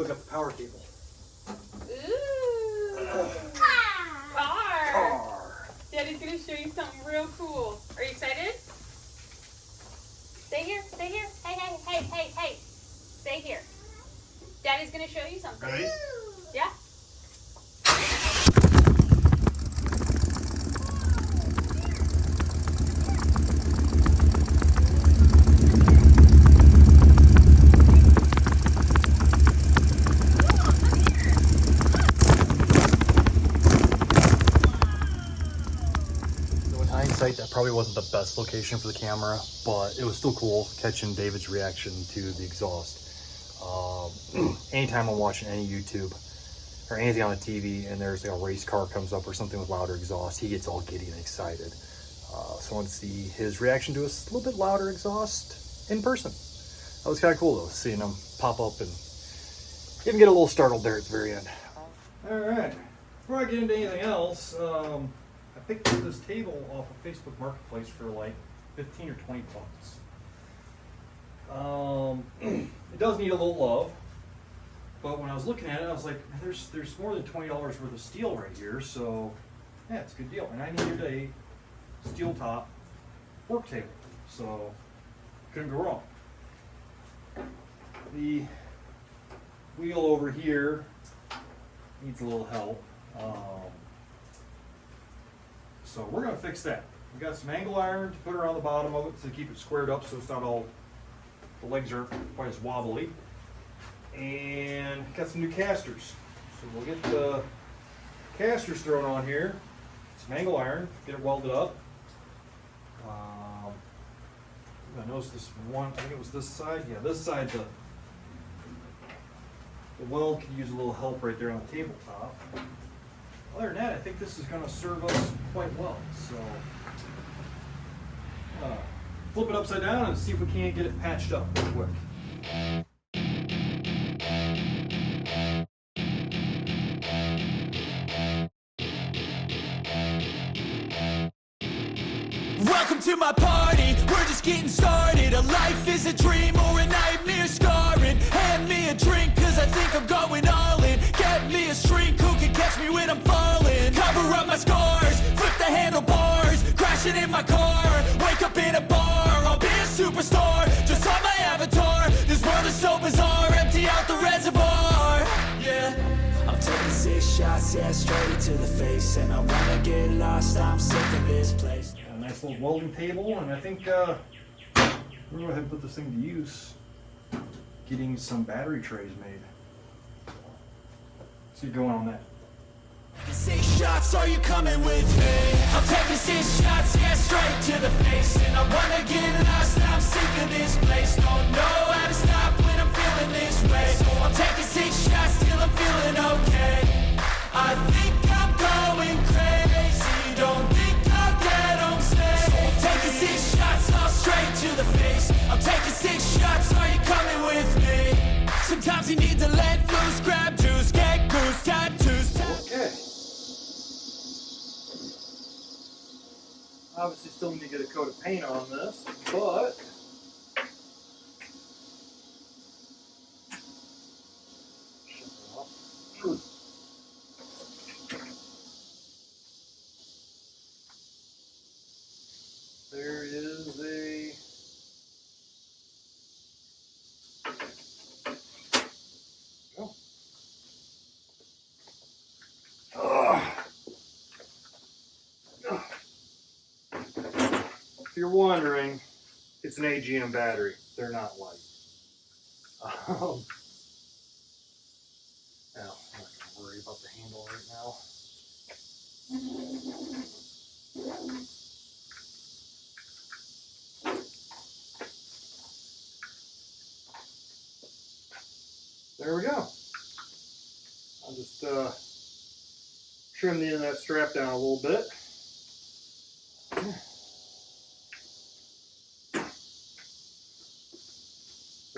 hook up the power cable. Ooh. Car. Daddy's gonna show you something real cool. Are you excited? Stay here. Stay here. Hey, hey, hey, hey, hey. Stay here. Daddy's gonna show you something. Ready? Yeah. That probably wasn't the best location for the camera, but it was still cool catching David's reaction to the exhaust. Anytime I'm watching any YouTube or anything on the TV and there's like a race car comes up or something with louder exhaust, he gets all giddy and excited. So I want to see his reaction to a little bit louder exhaust in person. That was kind of cool though, seeing him pop up and even get a little startled there at the very end. All right, before I get into anything else, I picked up this table off of Facebook Marketplace for like 15 or 20 bucks. It does need a little love, but when I was looking at it, I was like, there's more than $20 worth of steel right here, so yeah, it's a good deal. And I needed a steel top work table, so couldn't go wrong. The wheel over here needs a little help. So we're going to fix that. We got some angle iron to put around the bottom of it to keep it squared up so it's not all, the legs aren't quite as wobbly. And got some new casters. So we'll get the casters thrown on here, some angle iron, get it welded up. I noticed this one, I think it was this side. Yeah, this side, the weld could use a little help right there on the tabletop. Other than that, I think this is going to serve us quite well. So, flip it upside down and see if we can't get it patched up real quick. Welcome to my party, we're just getting started. A life is a dream or a nightmare scarring. Hand me a drink cause I think I'm going all in. Get me a shrink who can catch me when I'm falling. Cover up my scars, flip the handlebars. Crashing in my car, wake up in a bar. I'll be a superstar, just on my avatar. This world is so bizarre, empty out the reservoir. Yeah, I'm taking 6 shots, yeah, straight to the face. And I wanna get lost, I'm sick of this place. Nice little welding table, and I think we'll go ahead and put this thing to use getting some battery trays made. Let's get going on that. 6 shots, are you coming with me? I'm taking 6 shots, yeah, straight to the face. And I wanna get lost, I'm sick of this place. Don't know how to stop when I'm feeling this way. So I'm taking 6 shots till I'm feeling okay. I think I'm going crazy, don't think I'll get on stage. So I'm taking 6 shots, all straight to the face. I'm taking 6 shots, are you coming with me? Sometimes you need to let loose, grab juice, get goose, tattoos. Okay. Obviously still need to get a coat of paint on this, but there is a if you're wondering, it's an AGM battery. They're not light. Now, I'm not going to worry about the handle right now. There we go. I'll just trim the end of that strap down a little bit.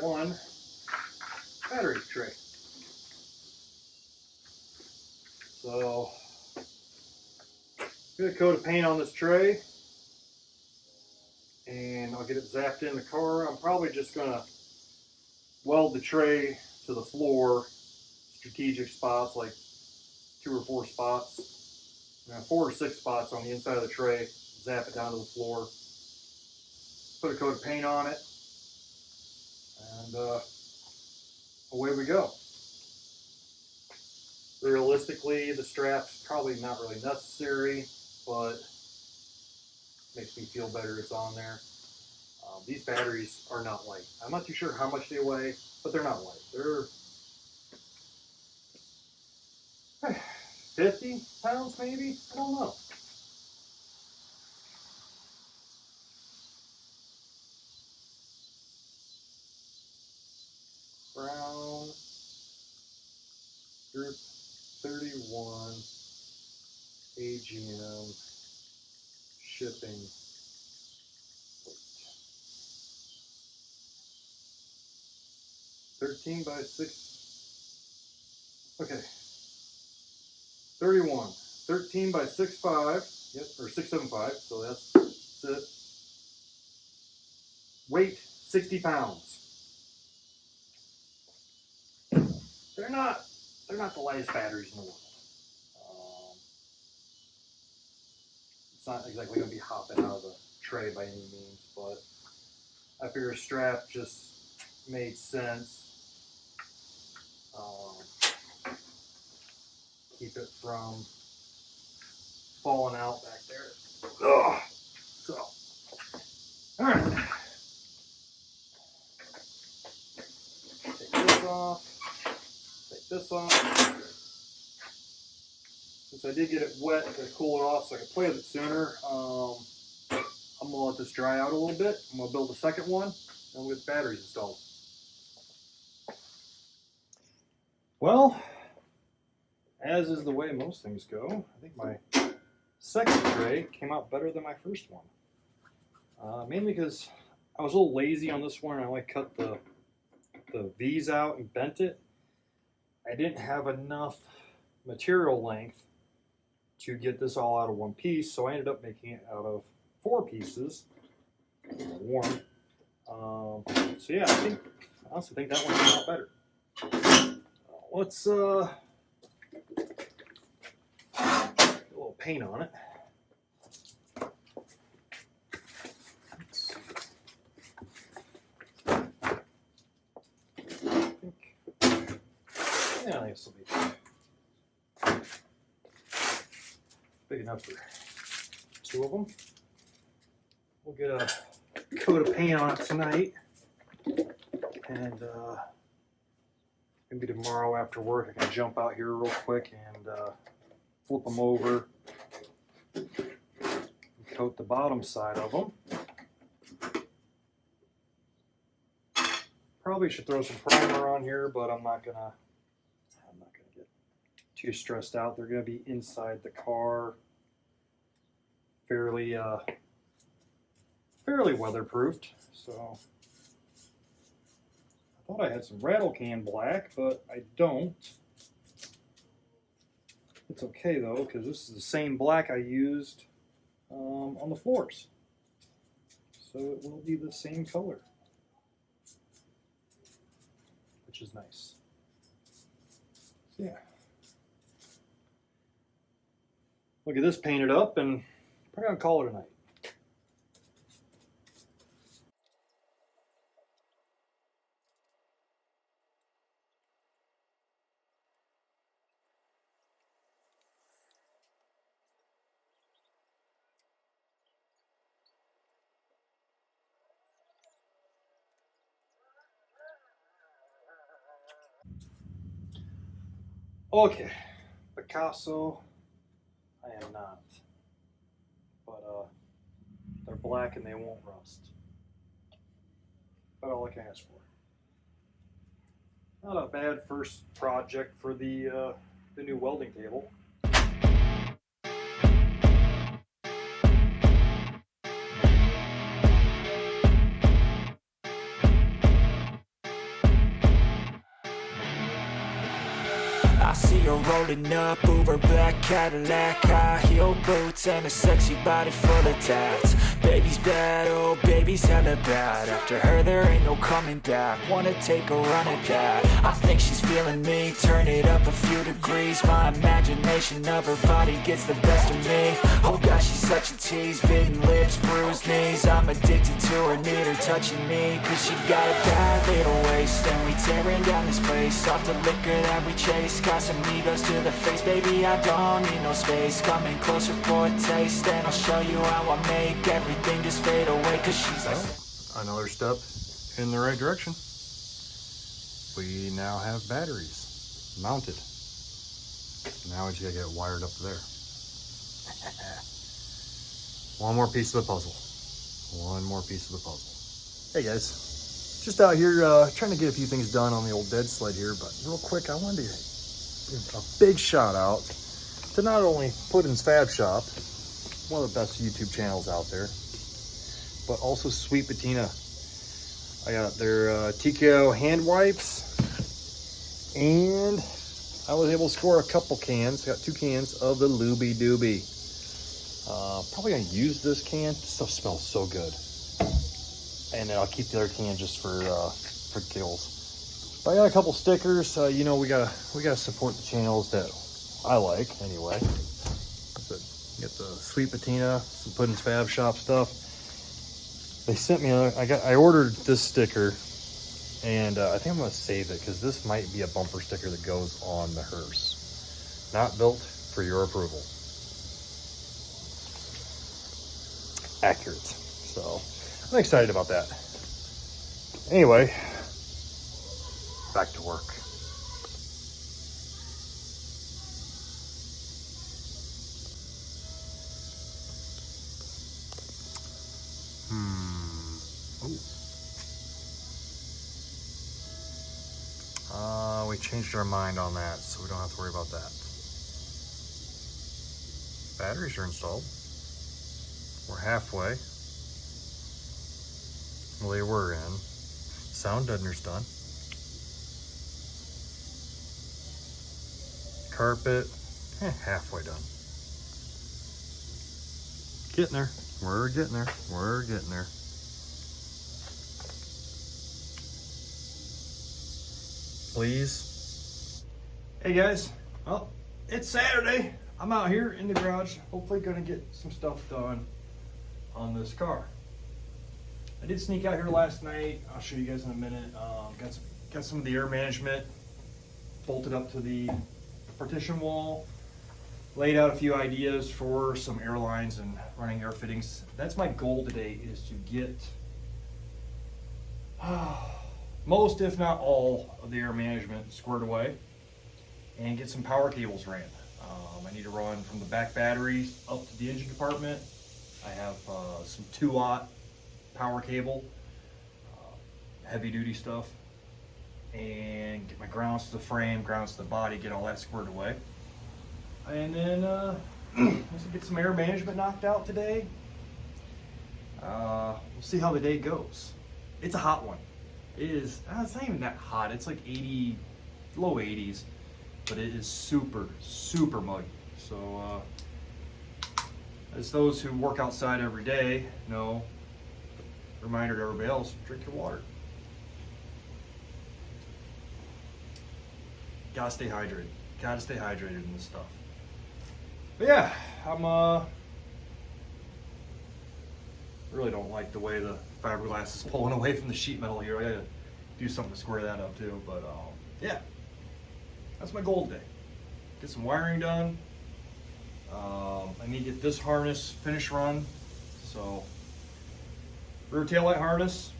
One battery tray. So, get a coat of paint on this tray, and I'll get it zapped in the car. I'm probably just going to weld the tray to the floor strategic spots, like 2 or 4 spots, 4 or 6 spots on the inside of the tray, zap it down to the floor, put a coat of paint on it, and away we go. Realistically, the strap's probably not really necessary, but makes me feel better it's on there. These batteries are not light. I'm not too sure how much they weigh, but they're not light. They're 50 pounds maybe? I don't know. Brown Group 31 AGM shipping weight. 13 by 6. Okay. 31. 13 by 6.5. Yep, or 6.75. So that's it. Weight 60 pounds. They're not the lightest batteries in the world. It's not exactly going to be hopping out of the tray by any means, but I figure a strap just made sense. Keep it from falling out back there. Ugh. So, all right. Take this off. Take this off. Since I did get it wet to cool it off so I could play with it sooner, I'm going to let this dry out a little bit. I'm going to build a second one, and we'll get the batteries installed. Well, as is the way most things go, I think my second tray came out better than my first one. Mainly because I was a little lazy on this one. I only cut the V's out and bent it. I didn't have enough material length to get this all out of one piece, so I ended up making it out of 4 pieces. Warm. So yeah, I honestly think that one came out better. Let's get a little paint on it. I think this will be big enough for 2 of them. We'll get a coat of paint on it tonight, and maybe tomorrow after work I can jump out here real quick and flip them over and coat the bottom side of them. Probably should throw some primer on here, but I'm not gonna get too stressed out. They're gonna be inside the car, fairly weatherproofed. So I thought I had some rattle can black, but I don't. It's okay though, because this is the same black I used on the floors, so it will be the same color, which is nice. So yeah, we'll get this painted up and probably gonna call it a night. Okay, Picasso, I am not, but they're black and they won't rust. About all I can ask for. Not a bad first project for the new welding table. I see her rolling up, Uber black Cadillac, high heel boots and a sexy body full of tats. Baby's bad, oh baby's hella bad. After her there ain't no coming back. Wanna take a run at that. I think she's feeling me. Turn it up a few degrees. My imagination of her body gets the best of me. Oh gosh, she's such a tease. Bitten lips, bruised knees. I'm addicted to her, need her touching me. Cause she got a bad little waist. And we tearing down this place. Off the liquor that we chase. Got some egos to the face. Baby, I don't need no space. Coming closer for a taste. And I'll show you how I make everything just fade away. Cause she's like, another step in the right direction. We now have batteries mounted. Now we just gotta get it wired up there. One more piece of the puzzle. One more piece of the puzzle. Hey guys, just out here trying to get a few things done on the old dead sled here, but real quick, I wanted to give a big shout out to not only Puddin's Fab Shop, one of the best YouTube channels out there, but also Sweet Patina. I got their TKO hand wipes, and I was able to score a couple cans. Got 2 cans of the Looby Dooby. Probably gonna use this can. This stuff smells so good. And then I'll keep the other can just for kills. But I got a couple stickers. You know, we gotta support the channels that I like anyway. Get the Sweet Patina, some Puddin's Fab Shop stuff. They sent me, I ordered this sticker, and I think I'm gonna save it because this might be a bumper sticker that goes on the hearse. Not built for your approval. Accurate. So I'm excited about that. Anyway, back to work. We changed our mind on that, so we don't have to worry about that. Batteries are installed. We're halfway. Well, they were in. Sound deadener's done. Carpet, halfway done. Getting there. We're getting there. We're getting there. Please. Hey guys, well, it's Saturday. I'm out here in the garage, hopefully gonna get some stuff done on this car. I did sneak out here last night. I'll show you guys in a minute. Got some of the air management bolted up to the partition wall. Laid out a few ideas for some airlines and running air fittings. That's my goal today, is to get most, if not all, of the air management squared away and get some power cables ran. I need to run from the back batteries up to the engine compartment. I have some 2-aught power cable, heavy duty stuff, and get my grounds to the frame, grounds to the body, get all that squared away. And then let's get some air management knocked out today. We'll see how the day goes. It's a hot one. It is, it's not even that hot. It's like 80, low 80s, but it is super, super muggy. So as those who work outside every day know, reminder to everybody else, drink your water. Gotta stay hydrated. Gotta stay hydrated in this stuff. But yeah, I'm really don't like the way the fiberglass is pulling away from the sheet metal here. I gotta do something to square that up too. But yeah, that's my goal today. Get some wiring done. I need to get this harness finished run. So rear taillight harness,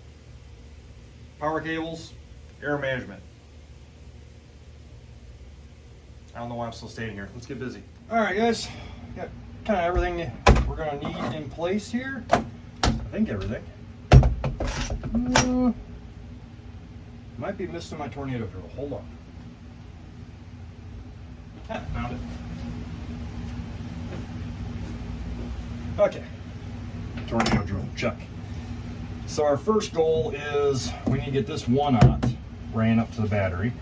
power cables, air management. I don't know why I'm still standing here. Let's get busy. All right, guys, got kind of everything we're gonna need in place here. I think everything. Might be missing my tornado drill. Hold on. Found it. Okay. Tornado drill, check. So our first goal is we need to get this 1-aught ran up to the battery.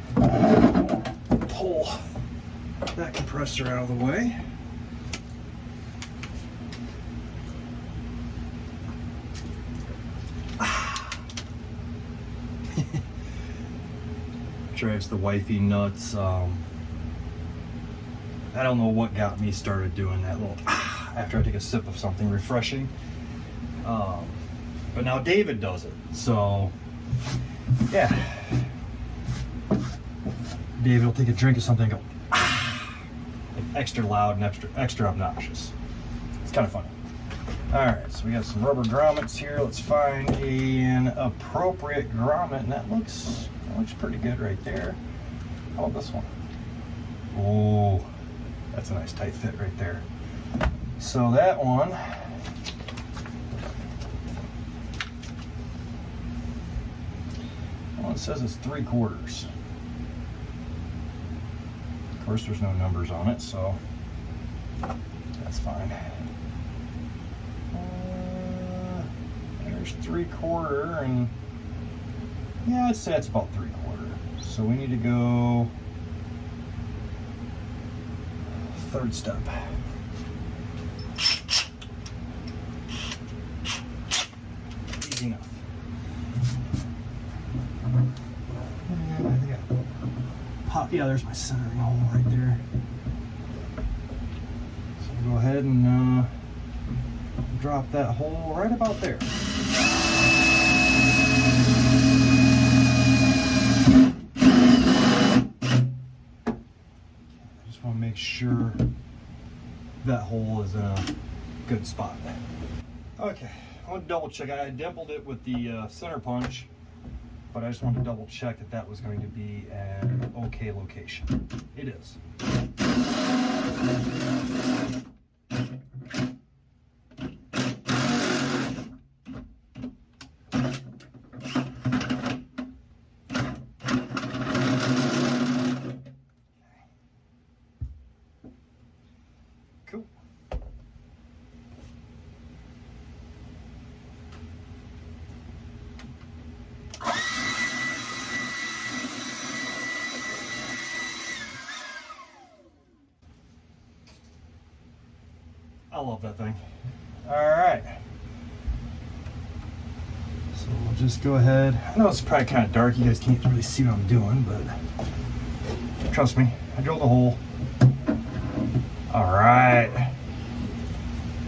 Pull that compressor out of the way. drives the wifey nuts. I don't know what got me started doing that little after I take a sip of something refreshing. But now David does it. So, yeah. David will take a drink of something and go, like extra loud and extra obnoxious. It's kind of funny. Alright, so we got some rubber grommets here. Let's find an appropriate grommet, and that looks pretty good right there. How about this one? Oh, that's a nice tight fit right there. So that one, well, it says it's 3/4. Of course, there's no numbers on it, so that's fine. There's 3/4, and yeah, I'd say it's about 3/4. So we need to go third step. Easy enough. And I think I pop. Yeah, there's my centering hole right there. So we'll go ahead and drop that hole right about there. I just want to make sure that hole is in a good spot. Okay, I want to double check. I dimpled it with the center punch, but I just wanted to double check that that was going to be an okay location. It is. Cool. I love that thing. All right. So we'll just go ahead. I know it's probably kind of dark. You guys can't really see what I'm doing, but trust me, I drilled a hole. All right.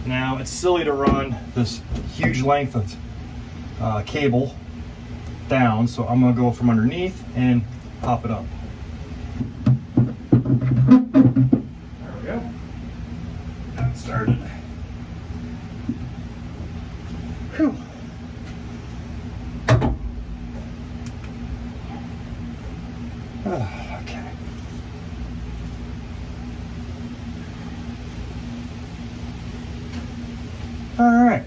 Now it's silly to run this huge length of cable down, so I'm gonna go from underneath and pop it up. There we go. Got it started. Whew. Okay. All right.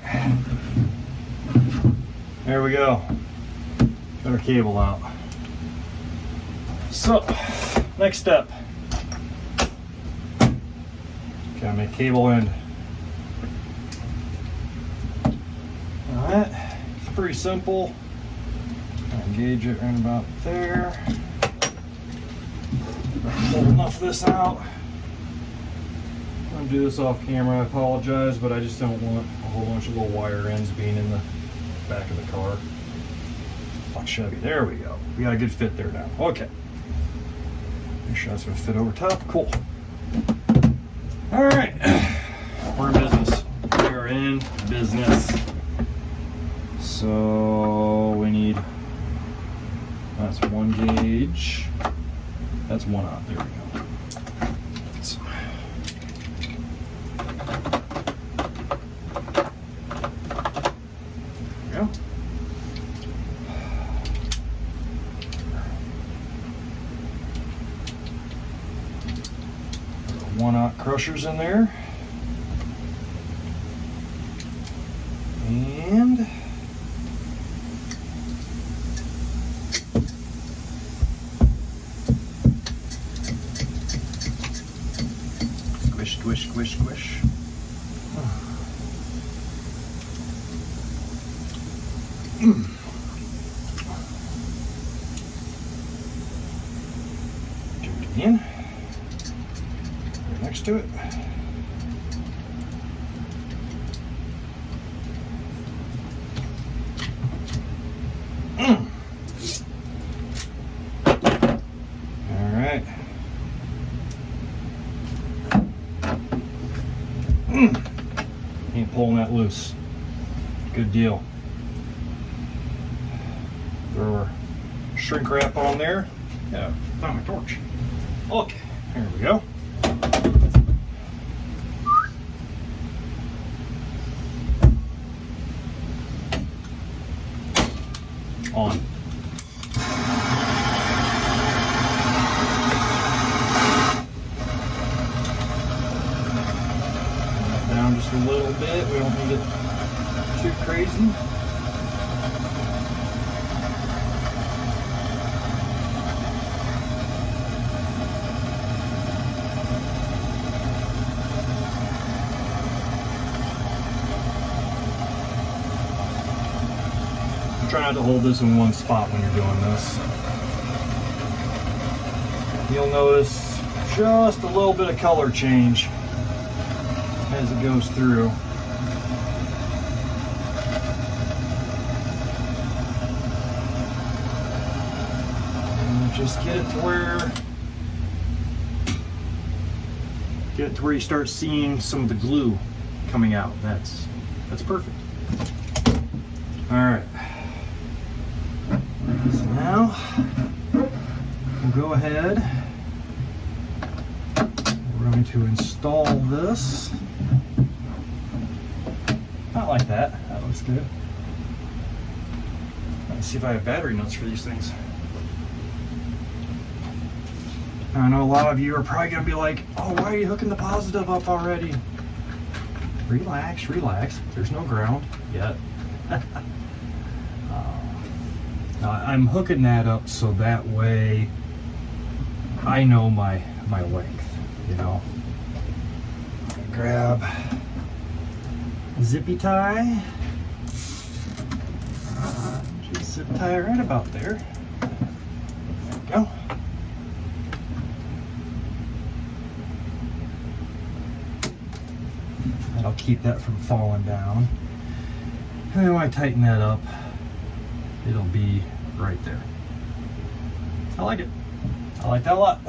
There we go. Got our cable out. So, next step. Gotta make cable end. Alright, it's pretty simple. Engage it right about there. Pull enough of this out. I'm gonna do this off camera, I apologize, but I just don't want a whole bunch of little wire ends being in the back of the car. Like Chevy, there we go. We got a good fit there now. Okay. Make sure that's gonna fit over top. Cool. All right, we're in business. We are in business. So we need, that's 1 gauge. That's 1/0. There we go. So, there we go. 1/0 crushers in there. And squish, squish, squish, squish. Do it again. Right next to it. Ain't pulling that loose. Good deal. Throw our shrink wrap on there. Yeah, found my torch. Okay, here we go. On. Down just a little bit. We don't need it too crazy. Try not to hold this in one spot when you're doing this. You'll notice just a little bit of color change as it goes through. And just get it to where you start seeing some of the glue coming out. That's perfect. All right. So now we'll go ahead. We're going to install this. Not like that. That looks good. Let's see if I have battery nuts for these things. I know a lot of you are probably going to be like, oh, why are you hooking the positive up already? Relax, relax. There's no ground yet. I'm hooking that up so that way I know my length, you know. Grab a zippy tie. Just zip tie right about there. There we go. That'll keep that from falling down. And then when I tighten that up, it'll be right there. I like it. I like that a lot.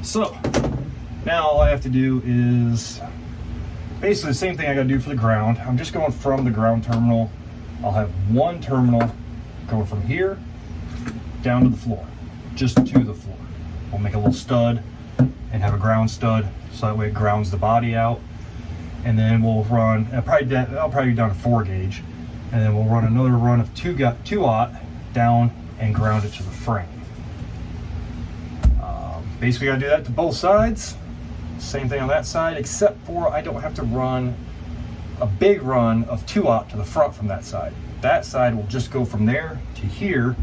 So now all I have to do is basically the same thing I got to do for the ground. I'm just going from the ground terminal. I'll have one terminal going from here down to the floor, just to the floor. We'll make a little stud and have a ground stud so that way it grounds the body out. And then we'll run, I'll probably be down to 4 gauge. And then we'll run another run of 2-aught down and ground it to the frame. Basically, gotta do that to both sides. Same thing on that side, except for I don't have to run a big run of 2-aught to the front from that side. That side will just go from there to here,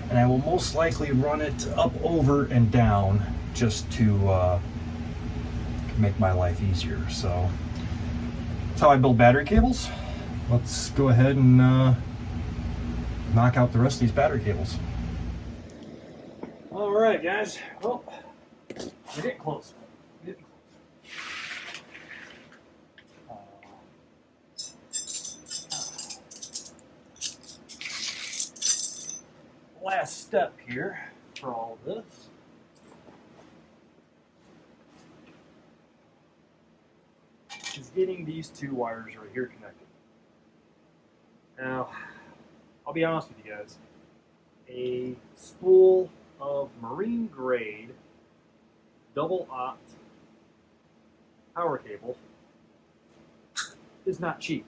and I will most likely run it up, over, and down just to make my life easier. So that's how I build battery cables. Let's go ahead and knock out the rest of these battery cables. All right, guys. Well, we're getting close. Last step here for all of this. Is getting these 2 wires right here connected. Now, I'll be honest with you guys. A spool of marine grade 2-aught power cable is not cheap.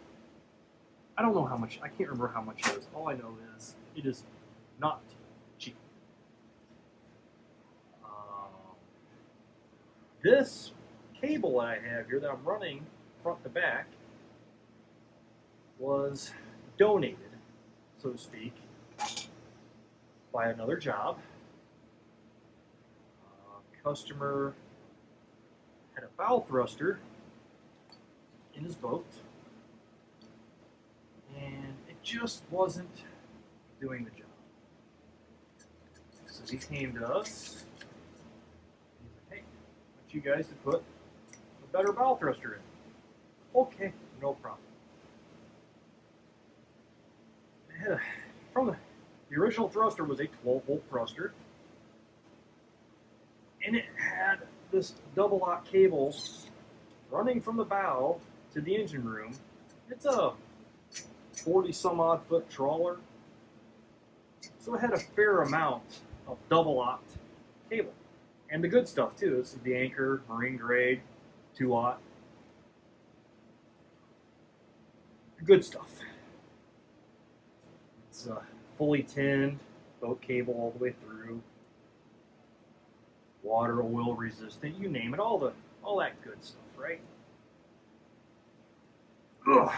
I don't know how much, I can't remember how much it is. All I know is it is not cheap. This cable I have here that I'm running front to back was donated, so to speak, by another job. Customer had a bow thruster in his boat, and it just wasn't doing the job. So he came to us. He's like, hey, I want you guys to put a better bow thruster in. Okay, no problem. From the original thruster was a 12-volt thruster, and it had this 2-aught cable running from the bow to the engine room. It's a 40 some odd foot trawler, so it had a fair amount of double-aught cable. And the good stuff too. This is the Anchor marine grade 2-aught. Good stuff. It's fully tinned, boat cable all the way through, water, oil resistant, you name it, all that good stuff, right? Ugh.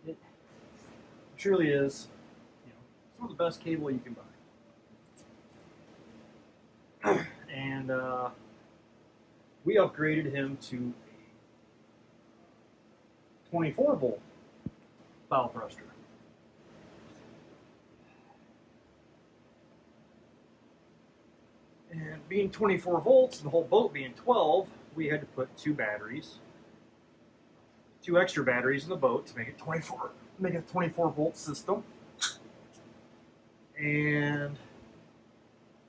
It truly is, some of the best cable you can buy. And we upgraded him to a 24 volt bow thruster. And being 24 volts, and the whole boat being 12, we had to put two extra batteries in the boat to make it 24 volt system. And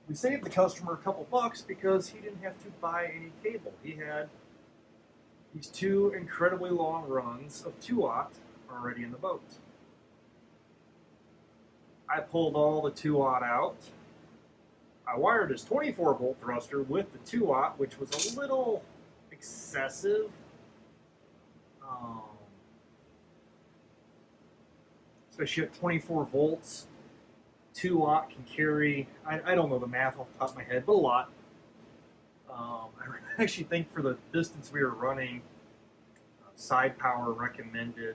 we saved the customer a couple bucks because he didn't have to buy any cable. He had these two incredibly long runs of 2-aught already in the boat. I pulled all the 2-aught out. I wired his 24 volt thruster with the 2-aught, which was a little excessive. Especially at 24 volts, 2-aught can carry, I don't know the math off the top of my head, but a lot. I actually think for the distance we were running, side power recommended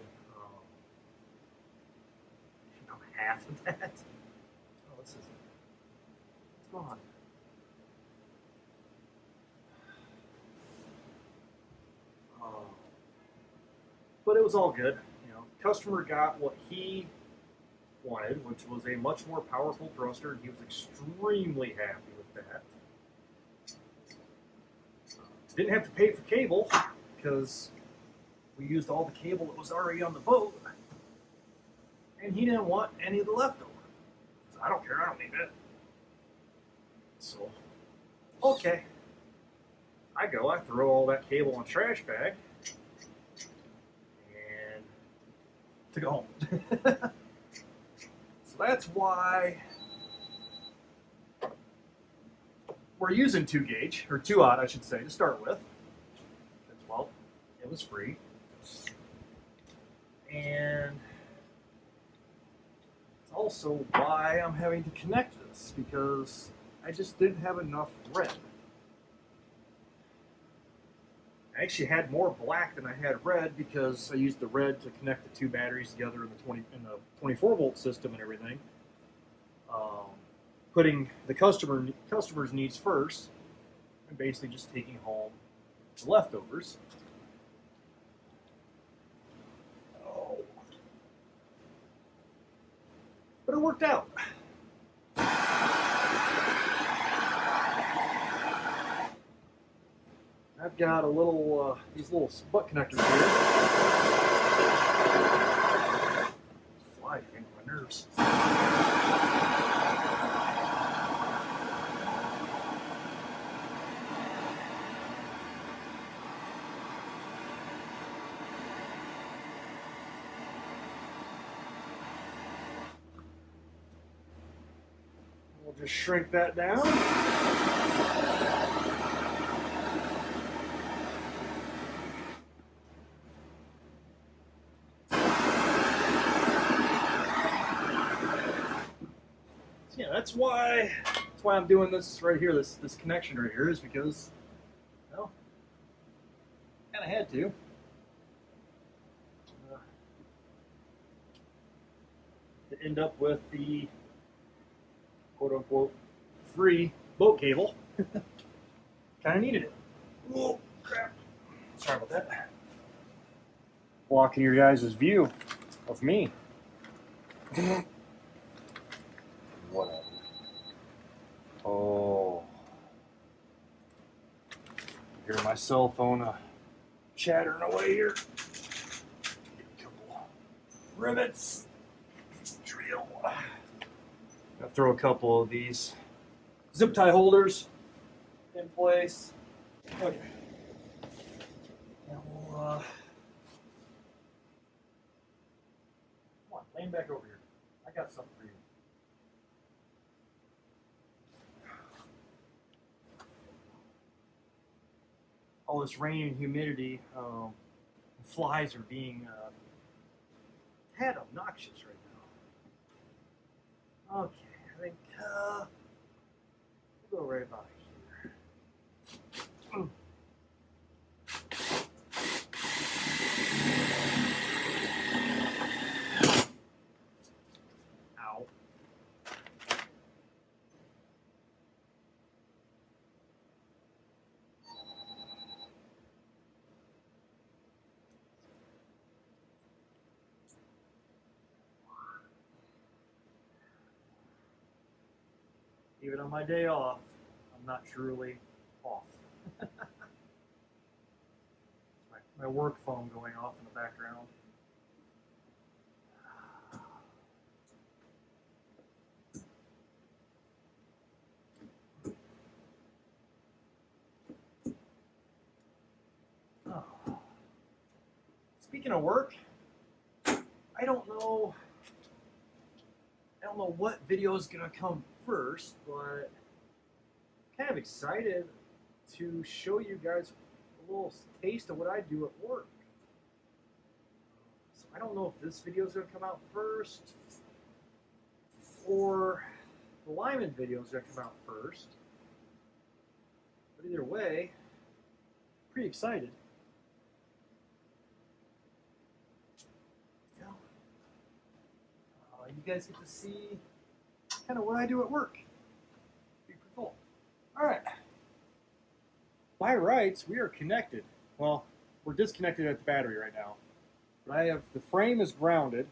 about half of that. Oh, this is it's gone. But it was all good. Customer got what he wanted, which was a much more powerful thruster, and he was extremely happy with that. Didn't have to pay for cable because we used all the cable that was already on the boat, and he didn't want any of the leftover. So I don't care, I don't need it. So, okay. I throw all that cable in a trash bag, and to go home. So that's why we're using 2-gauge, or 2-aught I should say, to start with. Well, it was free. And it's also why I'm having to connect this, because I just didn't have enough red. I actually had more black than I had red because I used the red to connect the two batteries together in the 24 volt system and everything. Putting the customer's needs first, and basically just taking home the leftovers. Oh. But it worked out. I've got a little, these little butt connectors here. Fly getting on my nerves. We'll just shrink that down. Yeah, that's why I'm doing this right here. This connection right here is because, well, kind of had to. To end up with the quote unquote free boat cable. Kind of needed it. Oh crap! Sorry about that. Blocking your guys' view of me. Whatever. Oh. I hear my cell phone chattering away here. Get a couple rivets. Drill. I'll throw a couple of these zip tie holders in place. Okay. Now we'll, come on, lean back over here. I got something for you. All this rain and humidity, flies are being tad obnoxious right now. Okay, I think we'll go right about here. Ow. Even on my day off, I'm not truly off. my work phone going off in the background. Oh. Speaking of work, I don't know what video is gonna come first, but I'm kind of excited to show you guys a little taste of what I do at work. So I don't know if this video is gonna come out first or the lineman video is gonna come out first. But either way, pretty excited. You guys get to see kind of what I do at work. Be pretty cool. All right. By rights, we are connected. Well, we're disconnected at the battery right now. But I have, the frame is grounded.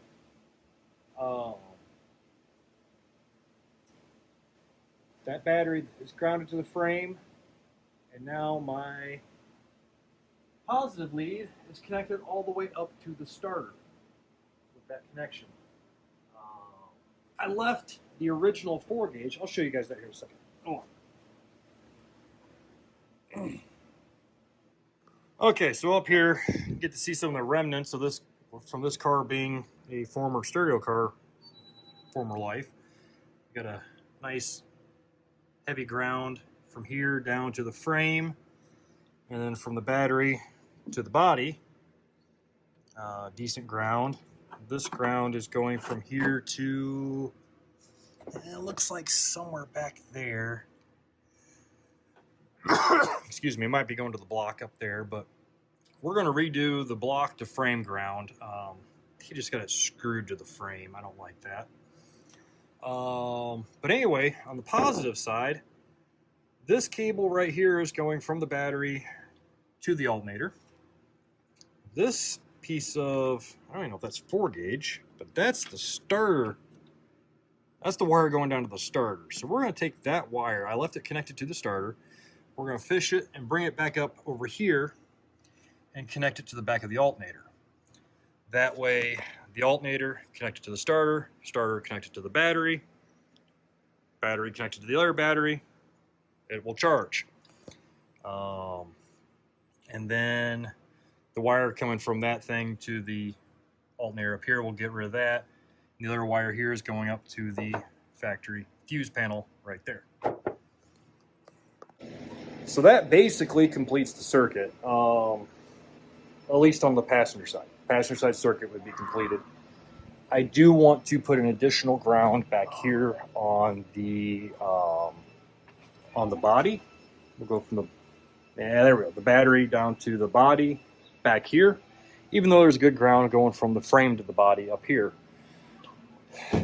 That battery is grounded to the frame. And now my positive lead is connected all the way up to the starter with that connection. I left the original 4-gauge. I'll show you guys that here in a second. Oh. Okay, so up here, you get to see some of the remnants of this, from this car being a former stereo car, former life. Got a nice heavy ground from here down to the frame, and then from the battery to the body, decent ground. This ground is going from here to, it looks like somewhere back there. Excuse me, it might be going to the block up there, but we're going to redo the block to frame ground. He just got it screwed to the frame. I don't like that. But anyway, on the positive side, this cable right here is going from the battery to the alternator. This piece of, I don't even know if that's 4-gauge, but that's the starter. That's the wire going down to the starter. So we're going to take that wire. I left it connected to the starter. We're going to fish it and bring it back up over here and connect it to the back of the alternator. That way, the alternator connected to the starter, starter connected to the battery, battery connected to the other battery, it will charge. And then the wire coming from that thing to the alternator up here, we'll get rid of that. And the other wire here is going up to the factory fuse panel right there. So that basically completes the circuit, at least on the passenger side. Passenger side circuit would be completed. I do want to put an additional ground back here on the body. We'll go from the, yeah, there we go, the battery down to the body back here. Even though there's good ground going from the frame to the body up here,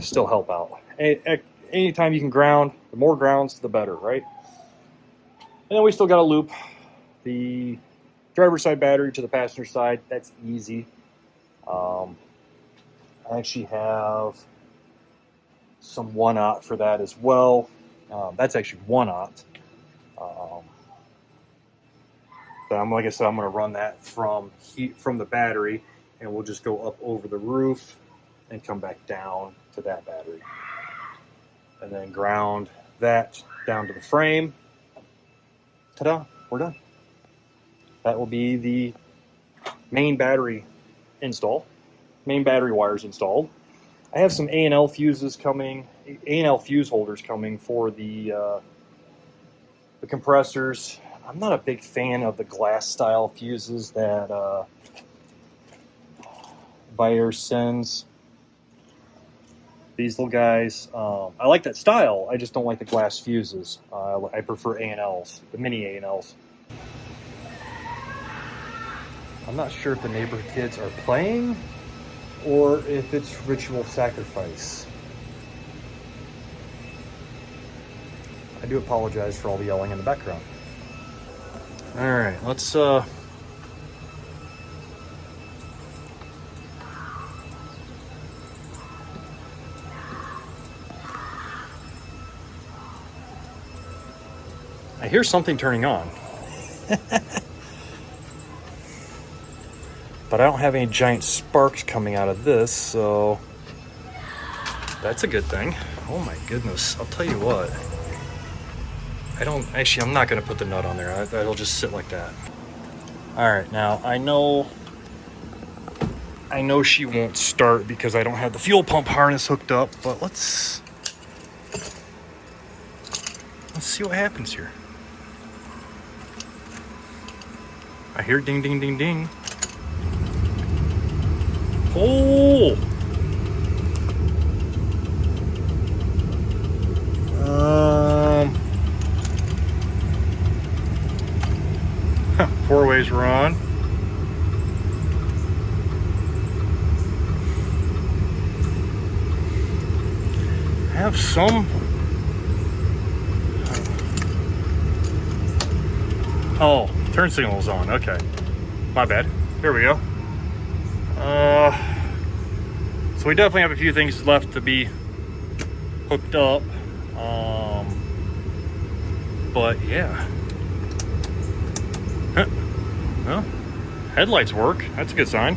still help out. Anytime you can ground, the more grounds, the better, right? And then we still got to loop the driver's side battery to the passenger side. That's easy. I actually have some 1/0 for that as well. That's actually 1/0. But like I said, I'm going to run that from the battery, and we'll just go up over the roof and come back down to that battery. And then ground that down to the frame. Ta-da, we're done. that will be the main battery wires installed. I have some A&L fuses coming, A&L fuse holders coming for the compressors. I'm not a big fan of the glass style fuses that Bayer sends. These little guys, I like that style. I just don't like the glass fuses. I prefer A&Ls, the mini A&Ls. I'm not sure if the neighborhood kids are playing or if it's ritual sacrifice. I do apologize for all the yelling in the background. All right, let's I hear something turning on. But I don't have any giant sparks coming out of this, so that's a good thing. Oh my goodness, I'll tell you what. I'm not gonna put the nut on there. It'll just sit like that. All right, now I know she won't start because I don't have the fuel pump harness hooked up, but let's see what happens here. I hear ding, ding, ding, ding. Oh! Four ways we're on. Have some. Oh, turn signal's on. Okay. My bad. Here we go. So we definitely have a few things left to be hooked up. But yeah. Well, headlights work. That's a good sign.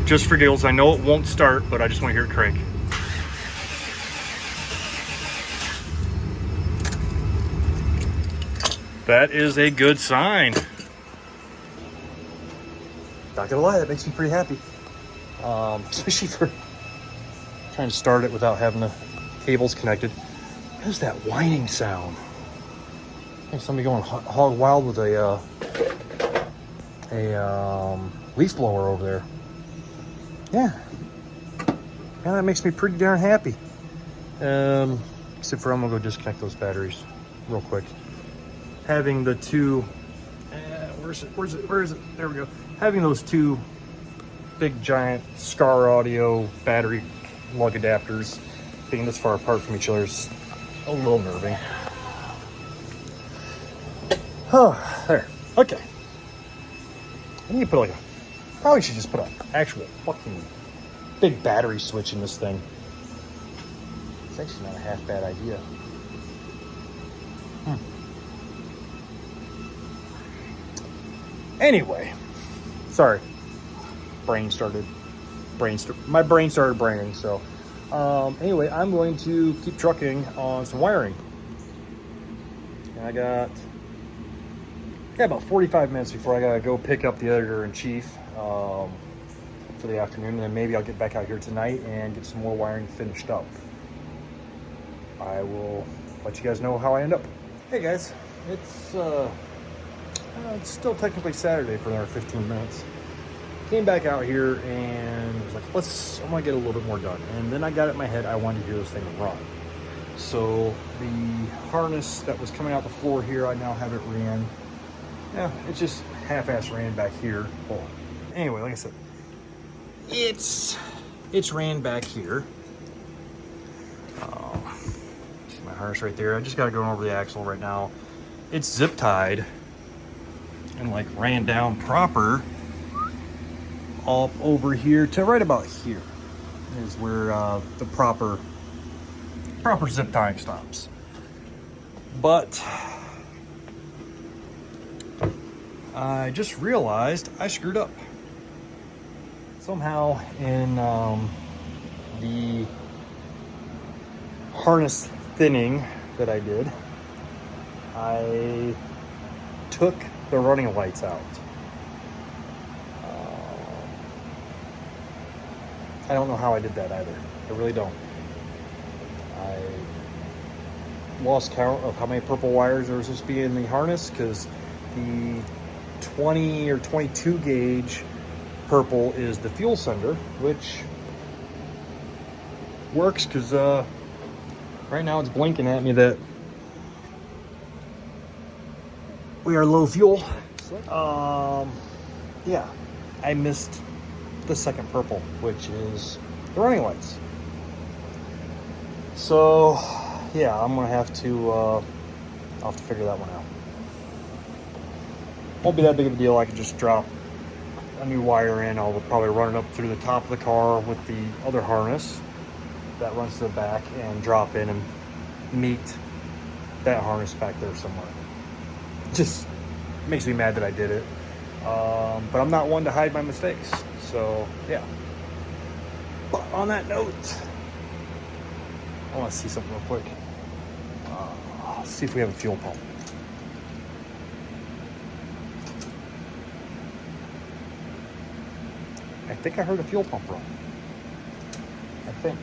Just for giggles, I know it won't start, but I just want to hear it crank. That is a good sign. Not gonna lie, that makes me pretty happy. Especially for trying to start it without having the cables connected. What is that whining sound? I think somebody going hog wild with a leaf blower over there. Yeah, that makes me pretty darn happy. Except for I'm gonna go disconnect those batteries real quick. Having the two, where is it? There we go. Having those two big giant Scar Audio battery lug adapters being this far apart from each other is a little nerving. Oh, there. Okay. I need to put probably should just put an actual fucking big battery switch in this thing. It's actually not a half bad idea. Anyway, sorry. My brain started braining, so. Anyway, I'm going to keep trucking on some wiring. And I got about 45 minutes before I gotta go pick up the editor-in-chief for the afternoon, and then maybe I'll get back out here tonight and get some more wiring finished up. I will let you guys know how I end up. Hey guys, it's still technically Saturday for another 15 minutes. Came back out here and was like, I want to get a little bit more done. And then I got it in my head, I wanted to hear this thing run. So the harness that was coming out the floor here, I now have it ran. Yeah, it's just half-ass ran back here. Well, anyway, like I said, it's ran back here. See my harness right there. I just got to go over the axle right now. It's zip tied and like ran down proper up over here to right about here is where the proper zip tying stops. But I just realized I screwed up. Somehow in the harness thinning that I did, I took the running lights out. I don't know how I did that either. I really don't. I lost count of how many purple wires there was supposed to be in the harness, because the 20 or 22 gauge purple is the fuel sender, which works because right now it's blinking at me that we are low fuel. Yeah, I missed the second purple, which is the running lights. So yeah, I'm gonna have to I'll have to figure that one out. Won't be that big of a deal. I could just drop a new wire in. I'll probably run it up through the top of the car with the other harness that runs to the back, and drop in and meet that harness back there somewhere. Just makes me mad that I did it, but I'm not one to hide my mistakes, so yeah. But on that note, I want to see something real quick. See if we have a fuel pump. I think I heard a fuel pump run. I think.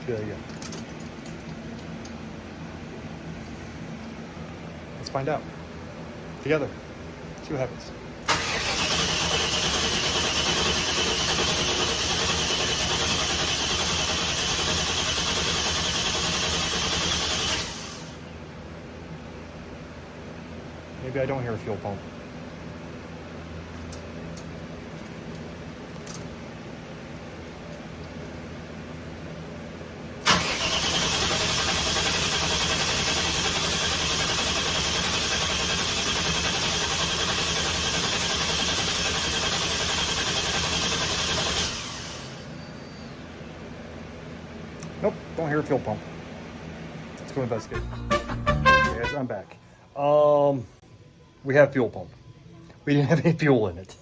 Yeah. Let's find out. Together. See what happens. Maybe I don't hear a fuel pump. Nope, don't hear a fuel pump. Let's go investigate. Okay, guys, I'm back. We have fuel pump. We didn't have any fuel in it.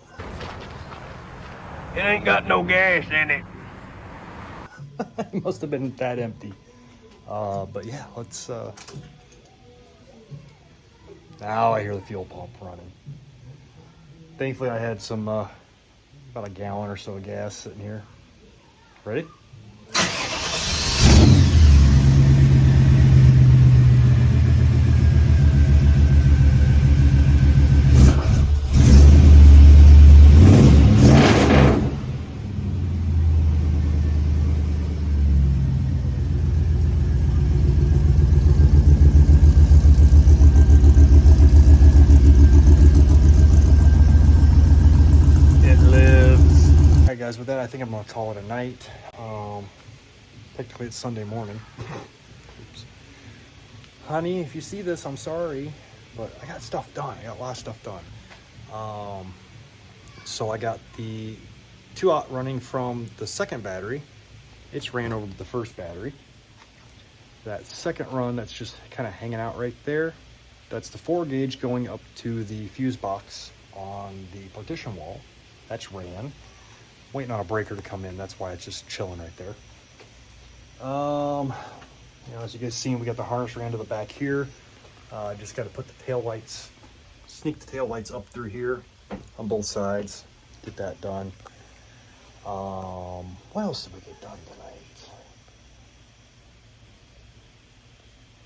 It ain't got no gas in it. It must have been that empty. But yeah, let's now I hear the fuel pump running. Thankfully I had some about a gallon or so of gas sitting here. Ready? Guys, with that, I think I'm gonna call it a night. Technically it's Sunday morning. Oops. Honey, if you see this, I'm sorry, but I got stuff done. I got a lot of stuff done. So I got the 2-aught running from the second battery. It's ran over to the first battery. That second run that's just kind of hanging out right there, that's the 4 gauge going up to the fuse box on the partition wall. That's ran. Waiting on a breaker to come in, that's why it's just chilling right there. As you guys seen, we got the harness ran to the back here. Just got to put the tail lights, sneak the tail lights up through here on both sides. Get that done. What else did we get done tonight?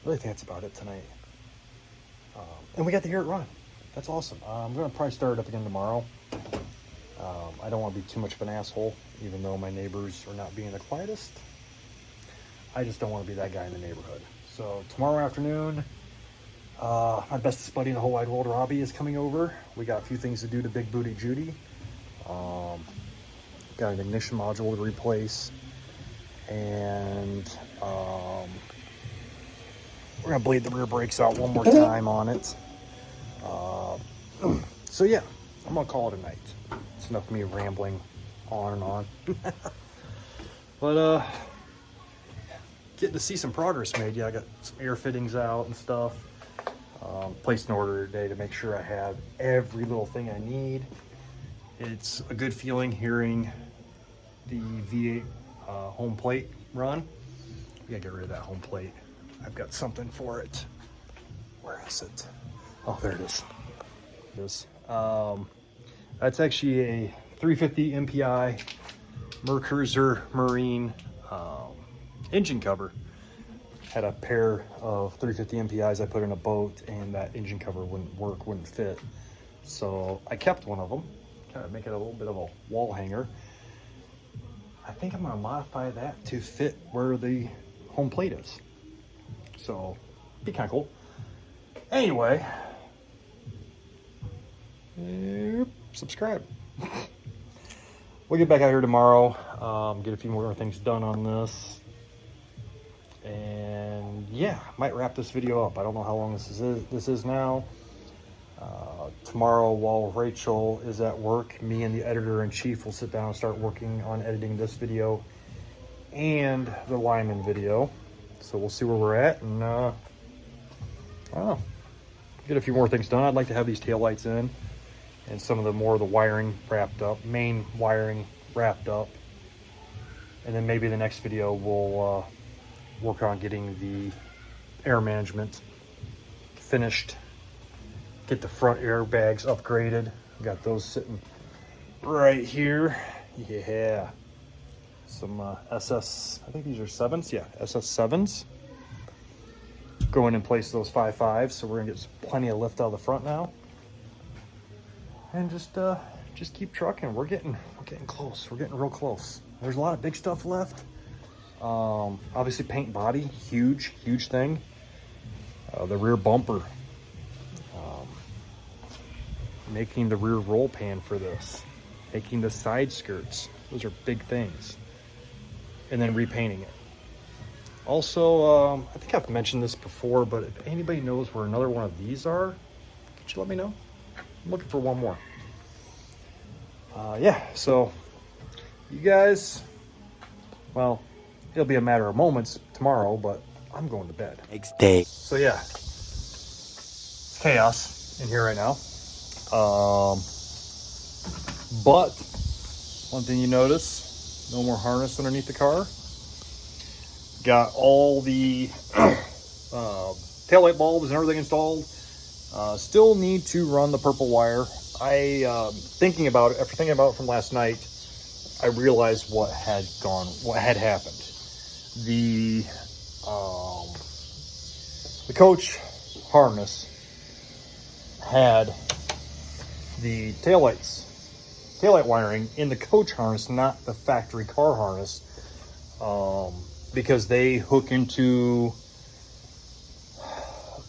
I really think that's about it tonight. And we got to hear it run. That's awesome. I'm gonna probably start it up again tomorrow. I don't want to be too much of an asshole, even though my neighbors are not being the quietest. I just don't want to be that guy in the neighborhood. So tomorrow afternoon, my bestest buddy in the whole wide world, Robbie, is coming over. We got a few things to do to Big Booty Judy. Got an ignition module to replace, and we're gonna bleed the rear brakes out one more time on it. So yeah, I'm gonna call it a night. It's enough of me rambling on and on. But getting to see some progress made. Yeah, I got some air fittings out and stuff. Placed an order today to make sure I have every little thing I need. It's a good feeling hearing the V8 home plate run. We gotta get rid of that home plate. I've got something for it. Where is it? Oh, there it is. It is. That's actually a 350 MPI Mercruiser Marine engine cover. Had a pair of 350 MPIs I put in a boat, and that engine cover wouldn't work, wouldn't fit. So I kept one of them, kind of make it a little bit of a wall hanger. I think I'm gonna modify that to fit where the home plate is. So be kind of cool. Anyway, subscribe. We'll get back out here tomorrow, get a few more things done on this. And yeah, might wrap this video up. I don't know how long this is now. Tomorrow, while Rachel is at work, me and the editor-in-chief will sit down and start working on editing this video and the Lyman video. So we'll see where we're at, and I don't know, get a few more things done. I'd like to have these taillights in and some of the more of the wiring wrapped up, main wiring wrapped up. And then maybe the next video we'll work on getting the air management finished, get the front airbags upgraded. Got those sitting right here. Yeah, some SS, I think these are 7s. Yeah, SS7s going in place of those 5.5s, so we're gonna get plenty of lift out of the front now, and just keep trucking. We're getting close. We're getting real close. There's a lot of big stuff left. Obviously paint body, huge thing. The rear bumper, making the rear roll pan for this, making the side skirts. Those are big things. And then repainting it. Also, I think I've mentioned this before, but if anybody knows where another one of these are, could you let me know? I'm looking for one more. Yeah, so you guys, well, it'll be a matter of moments tomorrow, but I'm going to bed. Next day. So yeah, it's chaos in here right now. But one thing you notice, no more harness underneath the car. Got all the taillight bulbs and everything installed. Still need to run the purple wire. After thinking about it from last night, I realized what had happened. The coach harness had the taillight wiring in the coach harness, not the factory car harness, because they hook into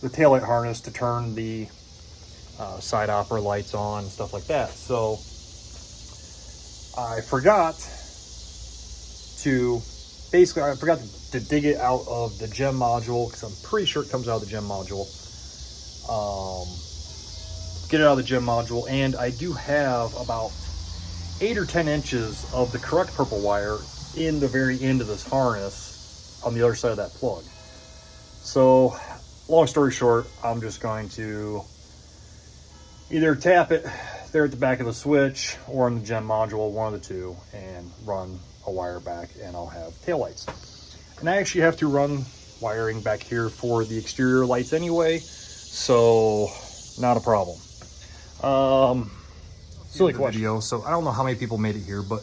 the taillight harness to turn the side opera lights on and stuff like that. So I forgot to dig it out of the gem module, because I'm pretty sure it comes out of the gem module. Get it out of the gem module, and I do have about 8 or 10 inches of the correct purple wire in the very end of this harness on the other side of that plug. So long story short, I'm just going to either tap it there at the back of the switch or in the gem module, one of the two, and run a wire back, and I'll have taillights. And I actually have to run wiring back here for the exterior lights anyway, so not a problem. Silly question. So I don't know how many people made it here, but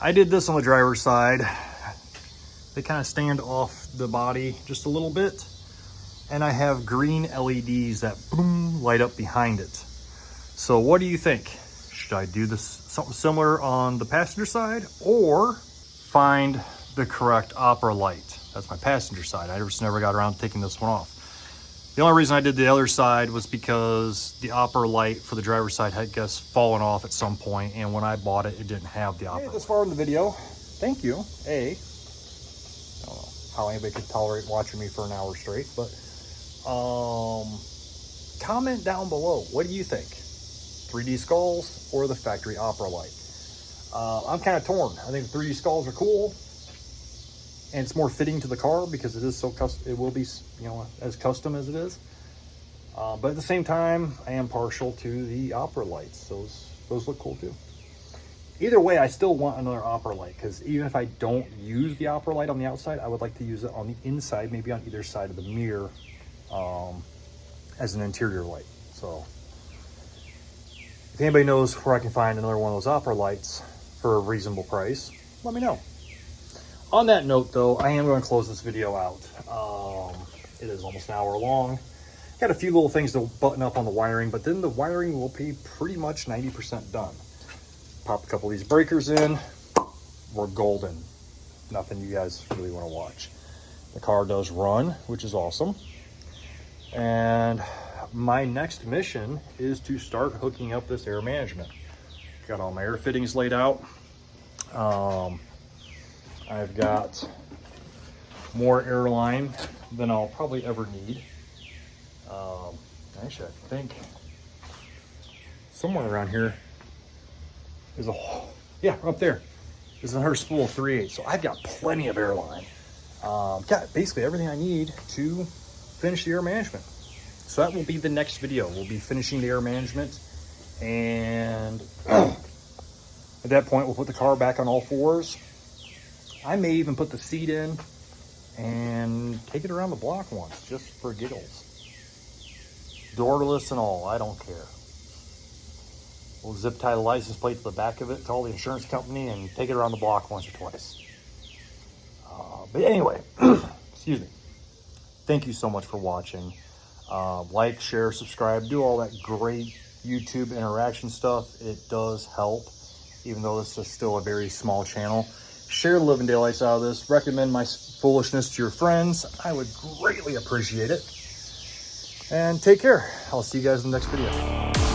I did this on the driver's side. They kind of stand off the body just a little bit, and I have green LEDs that boom light up behind it. So what do you think? Should I do this something similar on the passenger side, or find the correct opera light? That's my passenger side. I just never got around to taking this one off. The only reason I did the other side was because the opera light for the driver's side had, I guess, fallen off at some point, and when I bought it, it didn't have the opera light. This far in the video, thank you. I don't know how anybody could tolerate watching me for an hour straight, but comment down below. What do you think? 3D skulls or the factory opera light? I'm kind of torn. I think the 3D skulls are cool, and it's more fitting to the car because it is so custom. It will be, you know, as custom as it is. But at the same time, I am partial to the opera lights. Those look cool too. Either way, I still want another opera light, because even if I don't use the opera light on the outside, I would like to use it on the inside, maybe on either side of the mirror. as an interior light. So if anybody knows where I can find another one of those opera lights for a reasonable price, let me know. On that note though, I am going to close this video out. It is almost an hour long. Got a few little things to button up on the wiring, but then the wiring will be pretty much 90% done. Pop a couple of these breakers in, we're golden. Nothing you guys really want to watch. The car does run, which is awesome. And my next mission is to start hooking up this air management. Got all my air fittings laid out. I've got more air line than I'll probably ever need. Actually, I think somewhere around here is a hole. Yeah, up there is another spool of 3/8. So I've got plenty of air line. Got basically everything I need to finish the air management. So that will be the next video. We'll be finishing the air management, and at that point we'll put the car back on all fours. I may even put the seat in and take it around the block once, just for giggles. Doorless and all, I don't care. We'll zip tie the license plate to the back of it, call the insurance company, and take it around the block once or twice. But anyway, excuse me. Thank you so much for watching. Like, share, subscribe, do all that great YouTube interaction stuff. It does help, even though this is still a very small channel. Share the living daylights out of this. Recommend my foolishness to your friends. I would greatly appreciate it. And take care. I'll see you guys in the next video.